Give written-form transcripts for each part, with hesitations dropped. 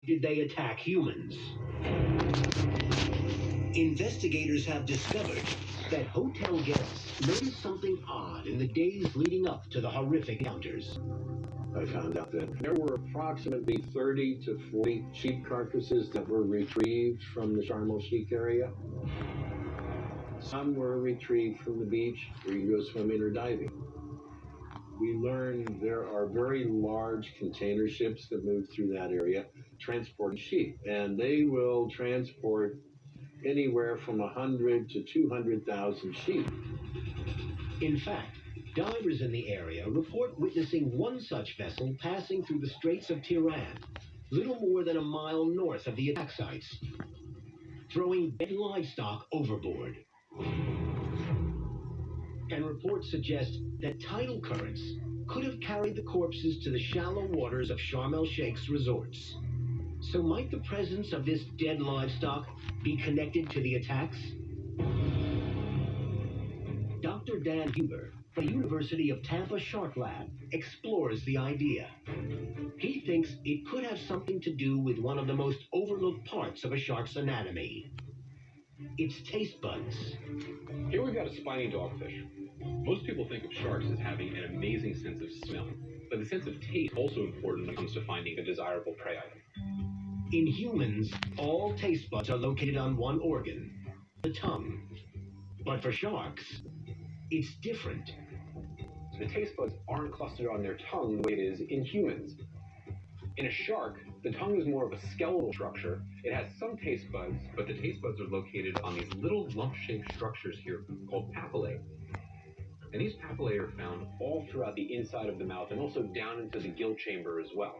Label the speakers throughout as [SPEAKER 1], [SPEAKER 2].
[SPEAKER 1] did they attack humans? Investigators have discovered that hotel guests noticed something odd in the days leading up to the horrific encounters.
[SPEAKER 2] I found out that there were approximately 30 to 40 sheep carcasses that were retrieved from the Sharm el-Sheikh area. Some were retrieved from the beach where you go swimming or diving. We learned there are very large container ships that move through that area transporting sheep, and they will transport anywhere from 100 to 200,000 sheep.
[SPEAKER 1] In fact, divers in the area report witnessing one such vessel passing through the Straits of Tiran, little more than a mile north of the attack sites, throwing dead livestock overboard. And reports suggest that tidal currents could have carried the corpses to the shallow waters of Sharm el-Sheikh's resorts. So might the presence of this dead livestock be connected to the attacks? Dr. Dan Huber from the University of Tampa Shark Lab explores the idea. He thinks it could have something to do with one of the most overlooked parts of a shark's anatomy: its taste buds.
[SPEAKER 3] Here we've got a spiny dogfish. Most people think of sharks as having an amazing sense of smell, but the sense of taste is also important when it comes to finding a desirable prey item.
[SPEAKER 1] In humans, all taste buds are located on one organ, the tongue. But for sharks, it's different.
[SPEAKER 3] The taste buds aren't clustered on their tongue the way it is in humans. In a shark, the tongue is more of a skeletal structure. It has some taste buds, but the taste buds are located on these little lump-shaped structures here called papillae. And these papillae are found all throughout the inside of the mouth and also down into the gill chamber as well.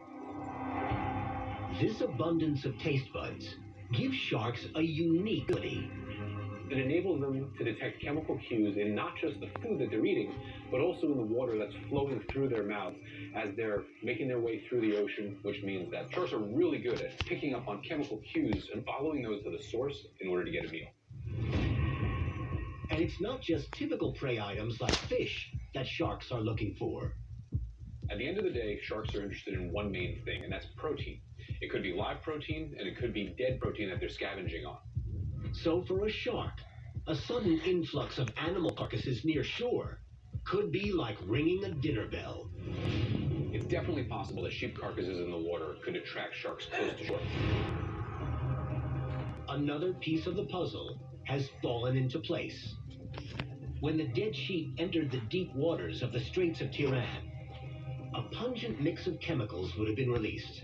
[SPEAKER 1] This abundance of taste buds gives sharks a unique ability.
[SPEAKER 3] It enables them to detect chemical cues in not just the food that they're eating, but also in the water that's flowing through their mouths as they're making their way through the ocean, which means that sharks are really good at picking up on chemical cues and following those to the source in order to get a meal.
[SPEAKER 1] And it's not just typical prey items like fish that sharks are looking for.
[SPEAKER 3] At the end of the day, sharks are interested in one main thing, and that's protein. It could be live protein, and it could be dead protein that they're scavenging on.
[SPEAKER 1] So for a shark, a sudden influx of animal carcasses near shore could be like ringing a dinner bell.
[SPEAKER 3] It's definitely possible that sheep carcasses in the water could attract sharks close to shore.
[SPEAKER 1] Another piece of the puzzle has fallen into place. When the dead sheep entered the deep waters of the Straits of Tiran, a pungent mix of chemicals would have been released.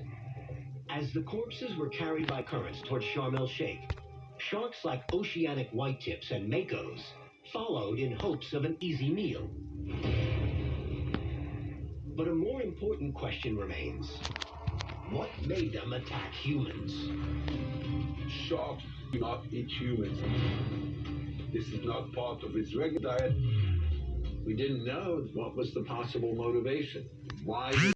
[SPEAKER 1] As the corpses were carried by currents towards Sharm el-Sheikh, sharks like oceanic whitetips and makos followed in hopes of an easy meal. But a more important question remains. What made them attack humans?
[SPEAKER 2] Sharks do not eat humans. This is not part of its regular diet. We didn't know what was the possible motivation. Why did